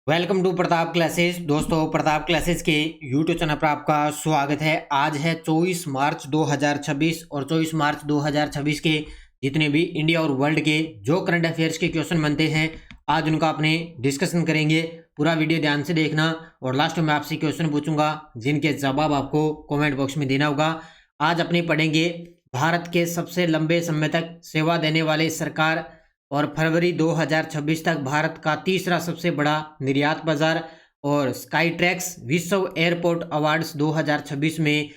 Welcome to Pratap classes. दोस्तों, Pratap classes के YouTube channel पर आपका स्वागत है। आज है 24 मार्च 2026 और 24 मार्च 2026 के जितने भी इंडिया और वर्ल्ड के जो करंट अफेयर्स के क्वेश्चन बनते हैं, आज उनका अपने डिस्कशन करेंगे। पूरा वीडियो ध्यान से देखना और लास्ट में आपसे क्वेश्चन पूछूंगा जिनके जवाब आपको कॉमेंट बॉक्स में देना होगा। आज अपने पढ़ेंगे भारत के सबसे लंबे समय तक सेवा देने वाले सरकार और फरवरी 2026 तक भारत का तीसरा सबसे बड़ा निर्यात बाजार और स्काई ट्रैक्स विश्व एयरपोर्ट अवार्ड्स 2026 में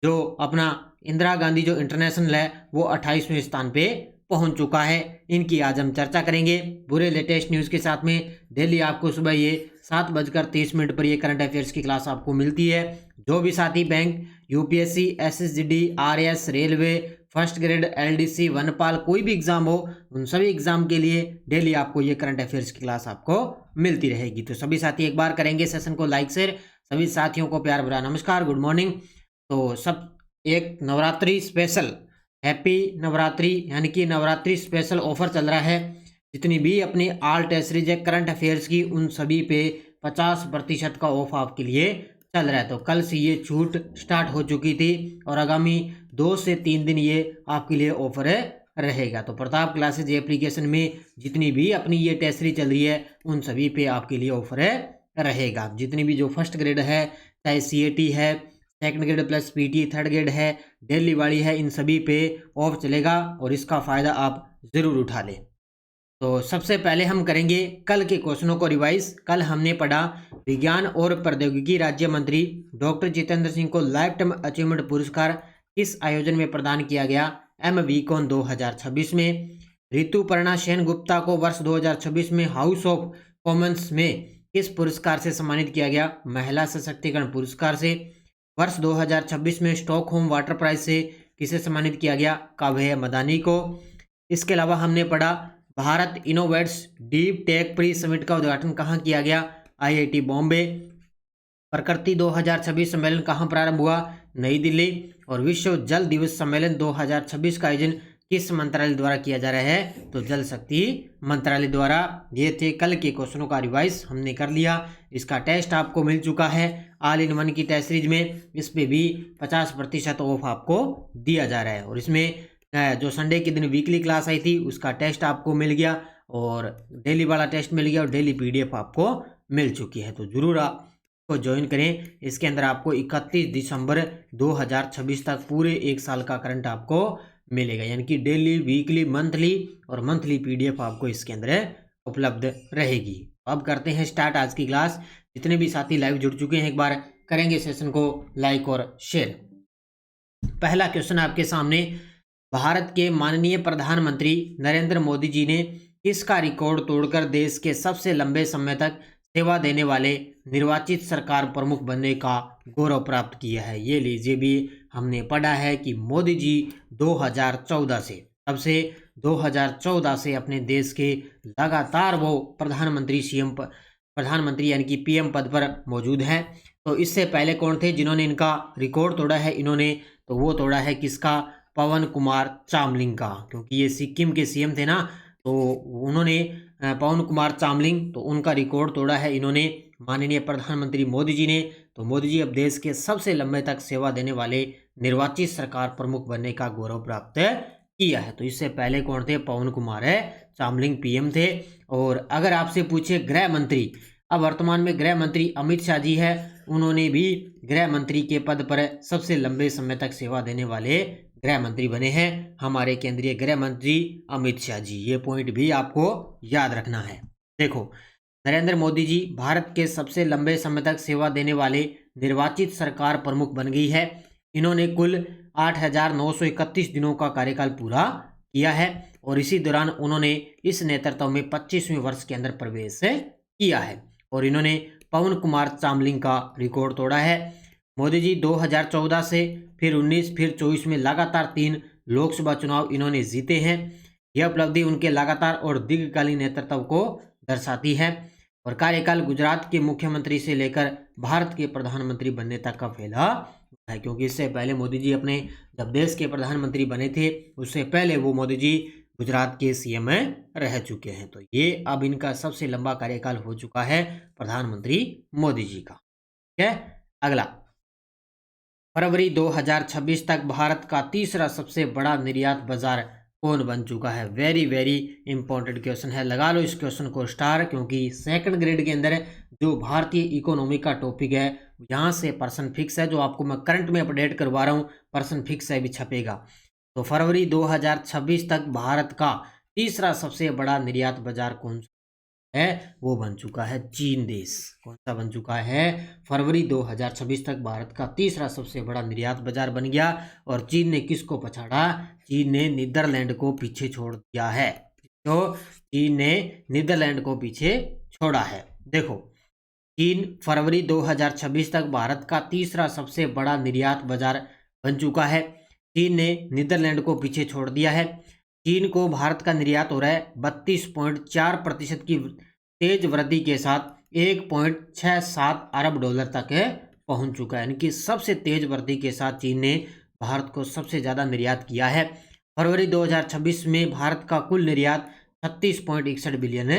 जो अपना इंदिरा गांधी जो इंटरनेशनल है वो 28वें स्थान पे पहुंच चुका है। इनकी आज हम चर्चा करेंगे पूरे लेटेस्ट न्यूज़ के साथ में। डेली आपको सुबह ये 7:30 पर ये करंट अफेयर्स की क्लास आपको मिलती है। जो भी साथी bank, UPSC, SSGD, RS, railway, first grade, LDC, वनपाल कोई भी एग्जाम हो, उन सभी एग्जाम के लिए डेली आपको ये करंट अफेयर्स की क्लास आपको मिलती रहेगी। तो सभी साथी एक बार करेंगे सेशन को लाइक शेयर। सभी साथियों को प्यार भरा नमस्कार, गुड मॉर्निंग। तो सब एक नवरात्रि स्पेशल हैप्पी नवरात्रि यानी कि नवरात्रि स्पेशल ऑफर चल रहा है। जितनी भी अपनी all test series current affairs की उन सभी पे 50% का ऑफ आपके लिए चल रहा है। तो कल से ये छूट स्टार्ट हो चुकी थी और आगामी 2 से 3 दिन ये आपके लिए ऑफर रहेगा। तो प्रताप क्लासेज एप्लीकेशन में जितनी भी अपनी ये टेस्ट सीरीज चल रही है उन सभी पे आपके लिए ऑफर रहेगा। जितनी भी जो फर्स्ट ग्रेड है, चाहे सीएटी है, second grade plus PT, third grade है, दिल्ली वाली है, इन सभी पे ऑफ चलेगा और इसका फ़ायदा आप ज़रूर उठा लें। तो सबसे पहले हम करेंगे कल के क्वेश्चनों को रिवाइज। कल हमने पढ़ा विज्ञान और प्रौद्योगिकी राज्य मंत्री डॉक्टर जितेंद्र सिंह को लाइफ टाइम अचीवमेंट पुरस्कार किस आयोजन में प्रदान किया गया? MVCon 2026 में। ऋतुपर्णा सेन गुप्ता को वर्ष 2026 में हाउस ऑफ कॉमन्स में किस पुरस्कार से सम्मानित किया गया? महिला सशक्तिकरण पुरस्कार से। वर्ष 2026 में स्टॉकहोम वाटर प्राइज से किसे सम्मानित किया गया? काव्य मदानी को। इसके अलावा हमने पढ़ा Bharat innovates deep tech pre summit का उद्घाटन कहाँ किया गया? IIT बॉम्बे। प्रकृति 2026 सम्मेलन कहाँ प्रारंभ हुआ? नई दिल्ली। और विश्व जल दिवस सम्मेलन 2026 का आयोजन किस मंत्रालय द्वारा किया जा रहा है? तो जल शक्ति मंत्रालय द्वारा। ये थे कल के क्वेश्चनों का रिवाइज हमने कर लिया। इसका टेस्ट आपको मिल चुका है ऑल इन वन की टेस्ट सीरीज में। इस पे भी 50% ऑफ आपको दिया जा रहा है और इसमें जो संडे के दिन वीकली क्लास आई थी उसका टेस्ट आपको मिल गया और डेली वाला टेस्ट मिल गया और डेली PDF आपको मिल चुकी है। तो ज़रूर आपको ज्वाइन करें। इसके अंदर आपको 31 दिसंबर 2026 तक पूरे एक साल का करंट आपको मिलेगा, यानी कि डेली, वीकली, मंथली और मंथली PDF आपको इसके अंदर उपलब्ध रहेगी। अब करते हैं स्टार्ट आज की क्लास। जितने भी साथी लाइव जुड़ चुके हैं एक बार करेंगे सेशन को लाइक और शेयर। पहला क्वेश्चन आपके सामने, भारत के माननीय प्रधानमंत्री नरेंद्र मोदी जी ने किसका रिकॉर्ड तोड़कर देश के सबसे लंबे समय तक सेवा देने वाले निर्वाचित सरकार प्रमुख बनने का गौरव प्राप्त किया है? ये लीजिए भी हमने पढ़ा है कि मोदी जी 2014 से, तब से 2014 से अपने देश के लगातार वो प्रधानमंत्री यानी कि PM पद पर मौजूद हैं। तो इससे पहले कौन थे जिन्होंने इनका रिकॉर्ड तोड़ा है? इन्होंने तो वो तोड़ा है किसका? पवन कुमार चामलिंग का, क्योंकि ये सिक्किम के CM थे ना, तो उन्होंने पवन कुमार चामलिंग, तो उनका रिकॉर्ड तोड़ा है इन्होंने, माननीय प्रधानमंत्री मोदी जी ने। तो मोदी जी अब देश के सबसे लंबे तक सेवा देने वाले निर्वाचित सरकार प्रमुख बनने का गौरव प्राप्त किया है। तो इससे पहले कौन थे? पवन कुमार चामलिंग PM थे। और अगर आपसे पूछे गृह मंत्री, अब वर्तमान में गृह मंत्री अमित शाह जी है, उन्होंने भी गृह मंत्री के पद पर सबसे लंबे समय तक सेवा देने वाले गृह मंत्री बने हैं हमारे केंद्रीय गृह मंत्री अमित शाह जी। ये पॉइंट भी आपको याद रखना है। देखो, नरेंद्र मोदी जी भारत के सबसे लंबे समय तक सेवा देने वाले निर्वाचित सरकार प्रमुख बन गई है। इन्होंने कुल 8,931 दिनों का कार्यकाल पूरा किया है और इसी दौरान उन्होंने इस नेतृत्व में 25वें वर्ष के अंदर प्रवेश किया है और इन्होंने पवन कुमार चामलिंग का रिकॉर्ड तोड़ा है। मोदी जी 2014 से फिर 19 फिर 24 में लगातार 3 लोकसभा चुनाव इन्होंने जीते हैं। यह उपलब्धि उनके लगातार और दीर्घकालीन नेतृत्व को दर्शाती है और कार्यकाल गुजरात के मुख्यमंत्री से लेकर भारत के प्रधानमंत्री बनने तक का फैला है, क्योंकि इससे पहले मोदी जी अपने जब देश के प्रधानमंत्री बने थे उससे पहले वो मोदी जी गुजरात के सीएम रह चुके हैं। तो ये अब इनका सबसे लंबा कार्यकाल हो चुका है प्रधानमंत्री मोदी जी का। ठीक है, अगला, फरवरी 2026 तक भारत का तीसरा सबसे बड़ा निर्यात बाजार कौन बन चुका है? वेरी वेरी इंपॉर्टेंट क्वेश्चन है, लगा लो इस क्वेश्चन को स्टार, क्योंकि सेकंड ग्रेड के अंदर जो भारतीय इकोनॉमी का टॉपिक है यहाँ से पर्सन फिक्स है, जो आपको मैं करंट में अपडेट करवा रहा हूँ, पर्सन फिक्स है भी छपेगा। तो फरवरी 2026 तक भारत का तीसरा सबसे बड़ा निर्यात बाजार कौन सा है? वो बन चुका है चीन देश। कौन सा बन चुका है? फरवरी 2026 तक भारत का तीसरा सबसे बड़ा निर्यात बाजार बन गया। और चीन ने किसको पछाड़ा? चीन ने नीदरलैंड को पीछे छोड़ दिया है। तो चीन ने नीदरलैंड को पीछे छोड़ा है। देखो, चीन फरवरी 2026 तक भारत का तीसरा सबसे बड़ा निर्यात बाजार बन चुका है। चीन ने नीदरलैंड को पीछे छोड़ दिया है। चीन को भारत का निर्यात हो रहा है 32.4% की तेज वृद्धि के साथ 1.67 अरब डॉलर तक पहुंच चुका है। यानी कि सबसे तेज वृद्धि के साथ चीन ने भारत को सबसे ज़्यादा निर्यात किया है। फरवरी 2026 में भारत का कुल निर्यात 36.61 बिलियन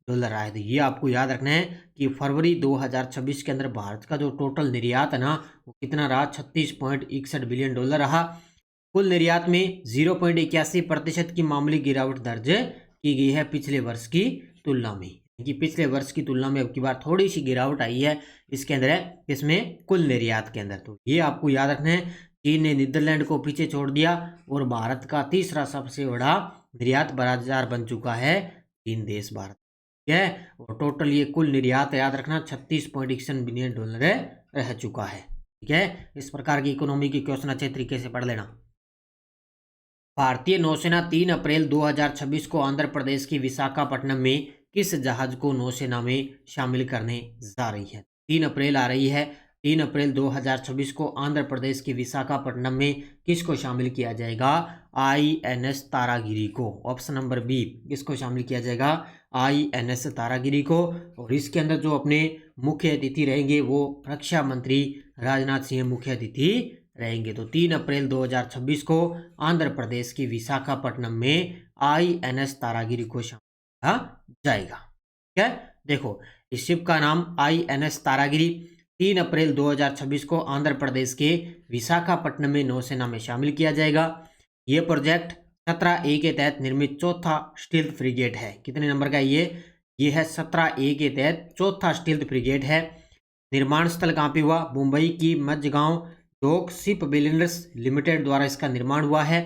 डॉलर आया था। ये आपको याद रखना है कि फरवरी 2026 के अंदर भारत का जो टोटल निर्यात है ना, वो कितना रहा? 36.61 बिलियन डॉलर रहा। कुल निर्यात में 0.81% की मामूली गिरावट दर्ज की गई है पिछले वर्ष की तुलना में। कि पिछले वर्ष की तुलना में अब की बार थोड़ी सी गिरावट आई है इसके अंदर है, इसमें कुल निर्यात के अंदर। तो ये आपको याद रखना है, चीन ने नीदरलैंड को पीछे छोड़ दिया और भारत का तीसरा सबसे बड़ा निर्यात बाजार बन चुका है चीन देश भारत। ठीक है, और टोटल ये कुल निर्यात याद रखना 36.61 बिलियन डॉलर रह चुका है। ठीक है, इस प्रकार की इकोनॉमी की क्वेश्चन अच्छे तरीके से पढ़ लेना। भारतीय नौसेना 3 अप्रैल 2026 को आंध्र प्रदेश की विशाखापट्टनम में किस जहाज को नौसेना में शामिल करने जा रही है? 3 अप्रैल आ रही है। 3 अप्रैल 2026 को आंध्र प्रदेश की विशाखापट्टनम में किसको शामिल किया जाएगा? INS तारागिरी को। ऑप्शन नंबर बी, किसको शामिल किया जाएगा? INS तारागिरी को। और इसके अंदर जो अपने मुख्य अतिथि रहेंगे वो रक्षा मंत्री राजनाथ सिंह मुख्य अतिथि रहेंगे। तो 3 अप्रैल 2026 को आंध्र प्रदेश की विशाखापट्टनम में INS तारागिरी को शामिल किया जाएगा। ठीक है, देखो इस शिप का नाम INS तारागिरी 3 अप्रैल 2026 को आंध्र प्रदेश के विशाखापट्टनम में नौसेना में शामिल किया जाएगा। ये प्रोजेक्ट 17A के तहत निर्मित चौथा स्टील्थ फ्रिगेट है। कितने नंबर का ये है 17A के तहत चौथा स्टील्थ फ्रिगेट है। निर्माण स्थल कहाँ पे हुआ? मुंबई की Mazagon dock ship builders limited द्वारा इसका निर्माण हुआ है।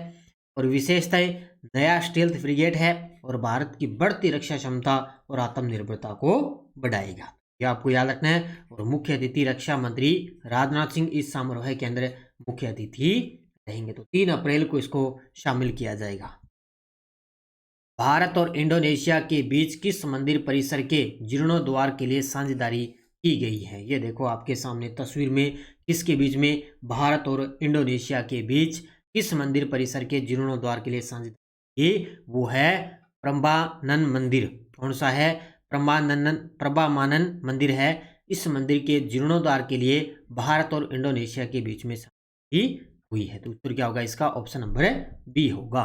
और विशेषताएं, नया स्टील्थ फ्रिगेट है और भारत की बढ़ती रक्षा क्षमता और आत्मनिर्भरता को बढ़ाएगा। यह आपको याद रखना है। और मुख्य अतिथि रक्षा मंत्री राजनाथ सिंह इस समारोह के अंदर मुख्य अतिथि रहेंगे। तो 3 अप्रैल को इसको शामिल किया जाएगा। भारत और इंडोनेशिया के बीच किस मंदिर परिसर के जीर्णोद्वार के लिए साझेदारी की गई है? ये देखो आपके सामने तस्वीर में, किसके बीच में? भारत और इंडोनेशिया के बीच किस मंदिर परिसर के जीर्णोद्वार के लिए साझेदारी? वो है प्रभामानन मंदिर। कौन सा है? प्रभामानन मंदिर है। इस मंदिर के जीर्णोद्वार के लिए भारत और इंडोनेशिया के बीच में साझेदारी हुई है। तो उत्तर क्या होगा इसका? ऑप्शन नंबर बी होगा।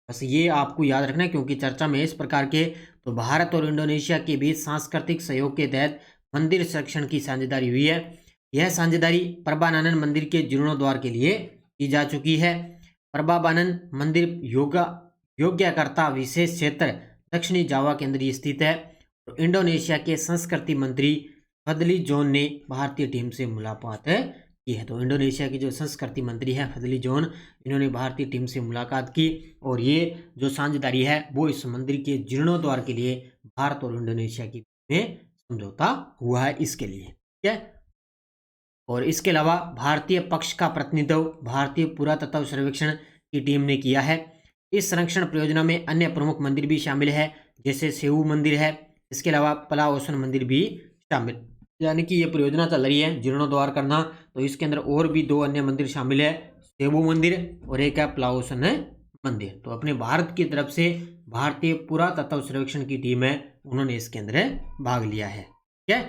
बस ये आपको याद रखना है, क्योंकि चर्चा में इस प्रकार के, तो भारत और इंडोनेशिया के बीच सांस्कृतिक सहयोग के तहत मंदिर संरक्षण की साझेदारी हुई है। यह साझेदारी प्रभामानन मंदिर के जीर्णोद्वार के लिए की जा चुकी है। प्रभामानन मंदिर योग्यकर्ता विशेष क्षेत्र दक्षिणी जावा के अंदर स्थित है। तो इंडोनेशिया के संस्कृति मंत्री फदली जॉन ने भारतीय टीम से मुलाकात की है। तो इंडोनेशिया की जो संस्कृति मंत्री है फदली जॉन, इन्होंने भारतीय टीम से मुलाकात की और ये जो साझेदारी है वो इस मंदिर के जीर्णोद्वार के लिए भारत और इंडोनेशिया के बीच में समझौता हुआ है इसके लिए। ठीक है, और इसके अलावा भारतीय पक्ष का प्रतिनिधित्व भारतीय पुरातत्व सर्वेक्षण की टीम ने किया है। इस संरक्षण परियोजना में अन्य प्रमुख मंदिर भी शामिल है, जैसे सेऊ मंदिर है। इसके अलावा पलाओसन मंदिर भी शामिल, यानी कि ये परियोजना चल रही है जीर्णोद्वार करना, तो इसके अंदर और भी 2 अन्य मंदिर शामिल है, सेऊ मंदिर और एक है पलाओसन मंदिर। तो अपने भारत की तरफ से भारतीय पुरातत्व सर्वेक्षण की टीम है, उन्होंने इसके अंदर भाग लिया है। ठीक है,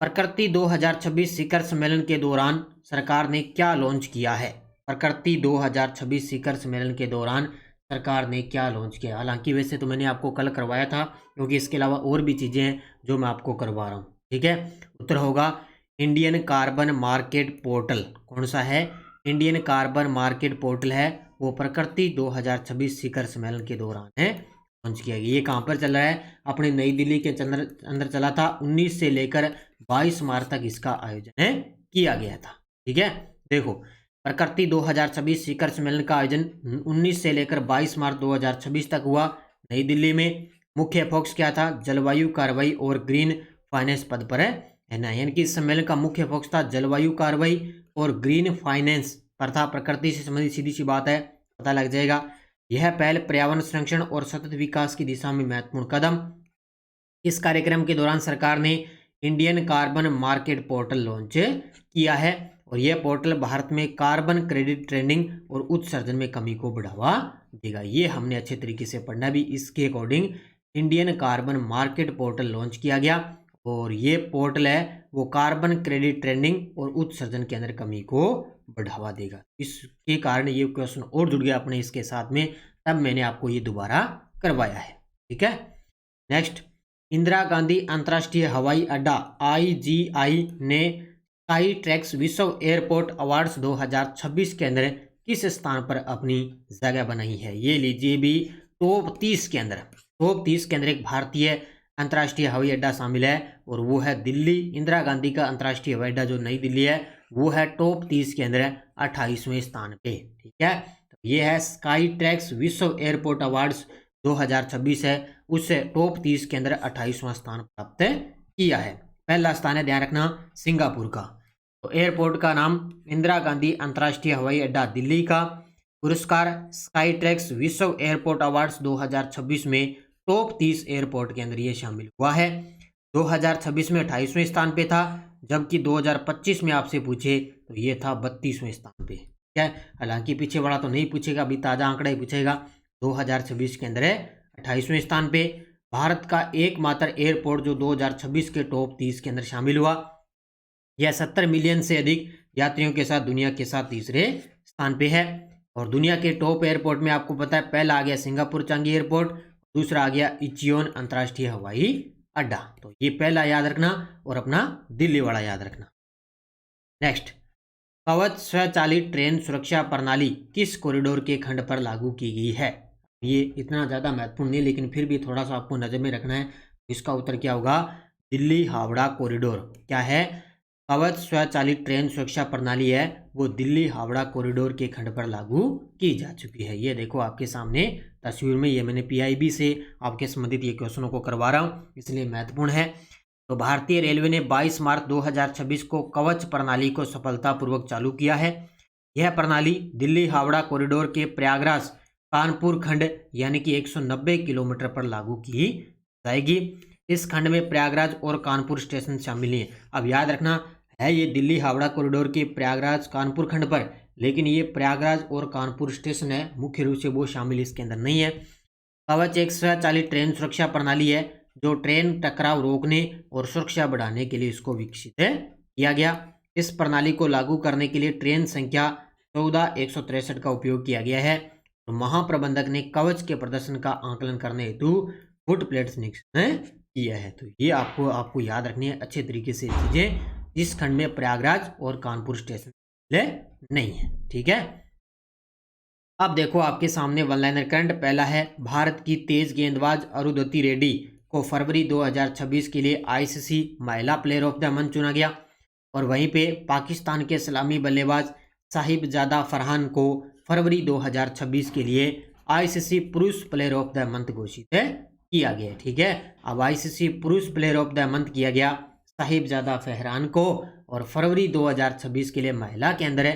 प्रकृति 2026 शिखर सम्मेलन के दौरान सरकार ने क्या लॉन्च किया है? प्रकृति 2026 शिखर सम्मेलन के दौरान सरकार ने क्या लॉन्च किया। हालांकि वैसे तो मैंने आपको कल करवाया था, क्योंकि इसके अलावा और भी चीज़ें हैं जो मैं आपको करवा रहा हूँ। ठीक है, उत्तर होगा इंडियन कार्बन मार्केट पोर्टल। कौन सा है? इंडियन कार्बन मार्केट पोर्टल है, वो प्रकृति 2026 शिखर सम्मेलन के दौरान है लॉन्च किया गया। ये कहाँ पर चल रहा है? अपने नई दिल्ली के अंदर चला था। 19 से लेकर 22 मार्च तक इसका आयोजन है किया गया था। ठीक है, देखो प्रकृति 2026 शिखर सम्मेलन का आयोजन 19 से लेकर 22 मार्च 2026 तक हुआ नई दिल्ली में। मुख्य फोकस क्या था? जलवायु कार्रवाई और ग्रीन फाइनेंस पद पर है ना। यानी कि इस सम्मेलन का मुख्य फोकस था जलवायु कार्रवाई और ग्रीन फाइनेंस पर था। प्रकृति से संबंधित सीधी सी बात है, पता लग जाएगा। यह पहल पर्यावरण संरक्षण और सतत विकास की दिशा में महत्वपूर्ण कदम। इस कार्यक्रम के दौरान सरकार ने Indian carbon market portal launch किया है, और यह पोर्टल भारत में कार्बन क्रेडिट ट्रेडिंग और उत्सर्जन में कमी को बढ़ावा देगा। ये हमने अच्छे तरीके से पढ़ना भी। इसके according Indian carbon market portal launch किया गया, और ये पोर्टल है वो कार्बन क्रेडिट ट्रेडिंग और उत्सर्जन के अंदर कमी को बढ़ावा देगा। इसके कारण ये क्वेश्चन और जुड़ गया अपने इसके साथ में, तब मैंने आपको ये दोबारा करवाया है। ठीक है, नेक्स्ट, इंदिरा गांधी अंतर्राष्ट्रीय हवाई अड्डा IGI ने स्काई ट्रैक्स विश्व एयरपोर्ट अवार्ड्स 2026 के अंदर किस स्थान पर अपनी जगह बनाई है? ये लीजिए भी टॉप 30 के अंदर एक भारतीय अंतर्राष्ट्रीय हवाई अड्डा शामिल है, और वो है दिल्ली। इंदिरा गांधी का अंतर्राष्ट्रीय हवाई अड्डा जो नई दिल्ली है वो है टॉप 30 के अंदर 28वें स्थान पे। ठीक है, तो ये है स्काई ट्रैक्स विश्व एयरपोर्ट अवार्ड्स 2026 है, उससे टॉप 30 के अंदर 28वां स्थान प्राप्त किया है। पहला स्थान है, ध्यान रखना, सिंगापुर का। तो एयरपोर्ट का नाम इंदिरा गांधी अंतर्राष्ट्रीय हवाई अड्डा दिल्ली का। पुरस्कार स्काई ट्रैक्स विश्व एयरपोर्ट अवार्ड्स 2026 में टॉप 30 एयरपोर्ट के अंदर ये शामिल हुआ है। 2026 में 28वें स्थान पे था, जबकि 2025 में आपसे पूछे तो ये था 32वें स्थान पे। ठीक है, हालांकि पीछे वाला तो नहीं पूछेगा, अभी ताज़ा आंकड़ा ही पूछेगा। 2026 के अंदर है 28वें स्थान पे। भारत का एकमात्र एयरपोर्ट जो 2026 के टॉप 30 के अंदर शामिल हुआ। यह 70 मिलियन से अधिक यात्रियों के साथ दुनिया के साथ तीसरे स्थान पे है। और दुनिया के टॉप एयरपोर्ट में आपको पता है, पहला आ गया सिंगापुर चांगी एयरपोर्ट, दूसरा आ गया इचियोन अंतर्राष्ट्रीय हवाई अड्डा। तो ये पहला याद रखना, और अपना दिल्ली वाला याद रखना। नेक्स्ट, कवच स्वचालित ट्रेन सुरक्षा प्रणाली किस कॉरिडोर के खंड पर लागू की गई है? ये इतना ज़्यादा महत्वपूर्ण नहीं, लेकिन फिर भी थोड़ा सा आपको नज़र में रखना है। इसका उत्तर क्या होगा? दिल्ली हावड़ा कॉरिडोर। क्या है? कवच स्वचालित ट्रेन सुरक्षा प्रणाली है वो दिल्ली हावड़ा कॉरिडोर के खंड पर लागू की जा चुकी है। ये देखो आपके सामने तस्वीर में, ये मैंने PIB से आपके संबंधित ये क्वेश्चनों को करवा रहा हूँ, इसलिए महत्वपूर्ण है। तो भारतीय रेलवे ने 22 मार्च 2026 को कवच प्रणाली को सफलतापूर्वक चालू किया है। यह प्रणाली दिल्ली हावड़ा कॉरिडोर के प्रयागराज कानपुर खंड यानी कि 190 किलोमीटर पर लागू की जाएगी। इस खंड में प्रयागराज और कानपुर स्टेशन शामिल हैं। अब याद रखना है, ये दिल्ली हावड़ा कॉरिडोर के प्रयागराज कानपुर खंड पर, लेकिन ये प्रयागराज और कानपुर स्टेशन है, मुख्य रूप से वो शामिल इसके अंदर नहीं है। कवच एक स्वचालित ट्रेन सुरक्षा प्रणाली है जो ट्रेन टकराव रोकने और सुरक्षा बढ़ाने के लिए इसको विकसित किया गया। इस प्रणाली को लागू करने के लिए ट्रेन संख्या 14163 का उपयोग किया गया है। तो महाप्रबंधक ने कवच के प्रदर्शन का आकलन करने हेतु फुट प्लेट्स निरीक्षण किया है। तो ये आपको याद रखनी है अच्छे तरीके से चीजें, जिस खंड में प्रयागराज और कानपुर स्टेशन नहीं है। ठीक है, अब देखो आपके सामने वन लाइनर करंट। पहला है, भारत की तेज गेंदबाज अरुंधति रेड्डी को फरवरी 2026 के लिए ICC महिला प्लेयर ऑफ द मंथ चुना गया। और वहीं पे पाकिस्तान के सलामी बल्लेबाज साहिबजादा फरहान को फरवरी 2026 के लिए ICC पुरुष प्लेयर ऑफ द मंथ घोषित किया गया। ठीक है, अब ICC पुरुष प्लेयर ऑफ द मंथ किया गया साहिबजादा फरहान को, और फरवरी 2026 के लिए महिला के अंदर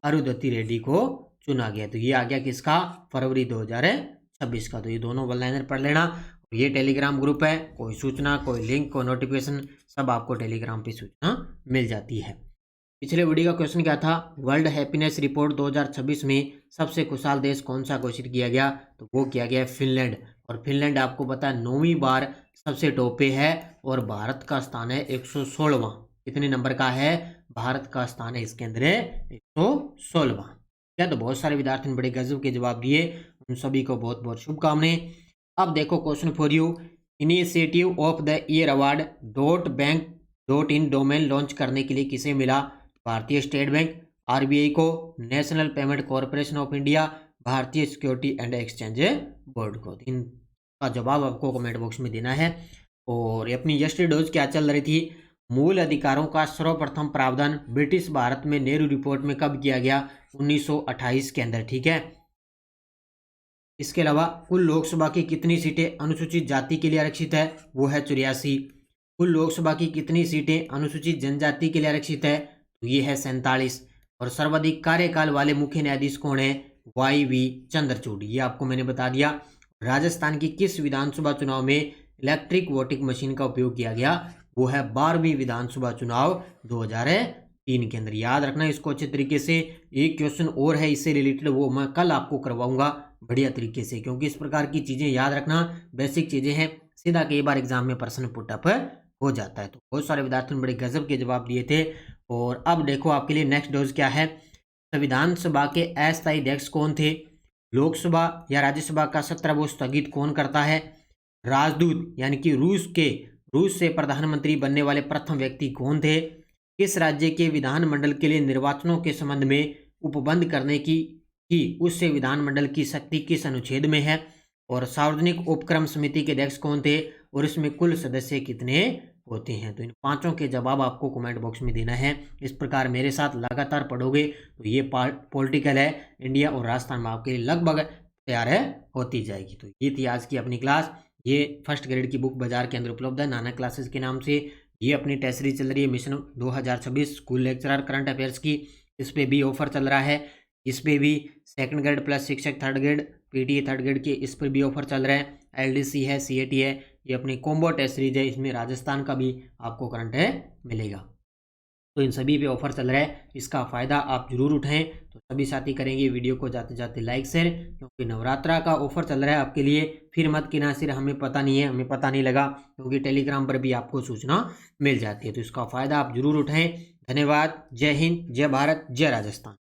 अरुंधति रेड्डी को चुना गया। तो ये आ गया किसका? फरवरी 2026 का। तो ये दोनों वन लाइनर पढ़ लेना। ये टेलीग्राम ग्रुप है, कोई सूचना, कोई लिंक, कोई नोटिफिकेशन, सब आपको टेलीग्राम पे सूचना मिल जाती है। पिछले वीडियो का क्वेश्चन क्या था? वर्ल्ड हैप्पीनेस रिपोर्ट 2026 में सबसे खुशहाल देश कौन सा घोषित किया गया? तो वो किया गया फिनलैंड। और फिनलैंड आपको पता है 9वीं बार सबसे टॉप पे है, और भारत का स्थान है 116वां। कितने नंबर का है? भारत का स्थान है इसके अंदर 116वां। क्या? तो बहुत सारे विद्यार्थी ने बड़े गजब के जवाब दिए, उन सभी को बहुत बहुत शुभकामनाएं। अब देखो question for you, initiative of the year award .bank in domain launch करने के लिए किसे मिला? भारतीय स्टेट बैंक, आरबीआई को, national payment corporation of India, भारतीय सिक्योरिटी एंड एक्सचेंज बोर्ड को। इनका जवाब आपको कमेंट बॉक्स में देना है। और अपनी यस्टरडे डोज क्या चल रही थी? मूल अधिकारों का सर्वप्रथम प्रावधान ब्रिटिश भारत में नेहरू रिपोर्ट में कब किया गया? 1928 के अंदर, ठीक है। इसके अलावा कुल लोकसभा की कितनी सीटें अनुसूचित जाति के लिए आरक्षित है? वो है 84। कुल लोकसभा की कितनी सीटें अनुसूचित जनजाति के लिए आरक्षित है? तो ये है 47। और सर्वाधिक कार्यकाल वाले मुख्य न्यायाधीश कौन है? YV चंद्रचूड़, ये आपको मैंने बता दिया। राजस्थान की किस विधानसभा चुनाव में इलेक्ट्रिक वोटिंग मशीन का उपयोग किया गया? वो है 12वीं विधानसभा चुनाव 2003 के अंदर। याद रखना इसको अच्छे तरीके से। एक क्वेश्चन और है इससे रिलेटेड, वो मैं कल आपको करवाऊंगा बढ़िया तरीके से, क्योंकि इस प्रकार की चीजें याद रखना बेसिक चीजें हैं, सीधा कई बार एग्जाम में प्रश्न पुटअप हो जाता है। तो बहुत सारे विद्यार्थियों ने बड़े गजब के जवाब दिए थे। और अब देखो आपके लिए नेक्स्ट डोज क्या है। संविधान सभा के अस्थायी अध्यक्ष कौन थे? लोकसभा या राज्यसभा का सत्र वो स्थगित कौन करता है? राजदूत यानी कि रूस से प्रधानमंत्री बनने वाले प्रथम व्यक्ति कौन थे? किस राज्य के विधानमंडल के लिए निर्वाचनों के संबंध में उपबंध करने की उससे विधानमंडल की शक्ति किस अनुच्छेद में है? और सार्वजनिक उपक्रम समिति के अध्यक्ष कौन थे? और इसमें कुल सदस्य कितने होते हैं? तो इन पांचों के जवाब आपको कमेंट बॉक्स में देना है। इस प्रकार मेरे साथ लगातार पढ़ोगे तो ये पॉलिटिकल है इंडिया और राजस्थान में आपके लिए लगभग तैयार है होती जाएगी। तो ये थी आज की अपनी क्लास। ये फर्स्ट ग्रेड की बुक बाजार के अंदर उपलब्ध है नाना क्लासेस के नाम से। ये अपनी टेस्ट सीरीज चल रही है mission 2026 school lecturer current affairs की। इस पर भी ऑफर चल रहा है। इस पर भी सेकंड ग्रेड प्लस शिक्षक third grade PTA third grade के इस पर भी ऑफर चल रहा है। एलडीसी है, सीएटी है, ये अपनी कॉम्बो टेस्ट सीरीज है, इसमें राजस्थान का भी आपको करंट है मिलेगा। तो इन सभी पे ऑफर चल रहा है, इसका फ़ायदा आप जरूर उठाएं। तो सभी साथी करेंगे वीडियो को जाते जाते लाइक शेयर, क्योंकि नवरात्रा का ऑफर चल रहा है आपके लिए। फिर मत कि ना सिर हमें पता नहीं है, हमें पता नहीं लगा, क्योंकि टेलीग्राम पर भी आपको सूचना मिल जाती है। तो इसका फ़ायदा आप जरूर उठाएं। धन्यवाद। जय हिंद, जय भारत, जय राजस्थान।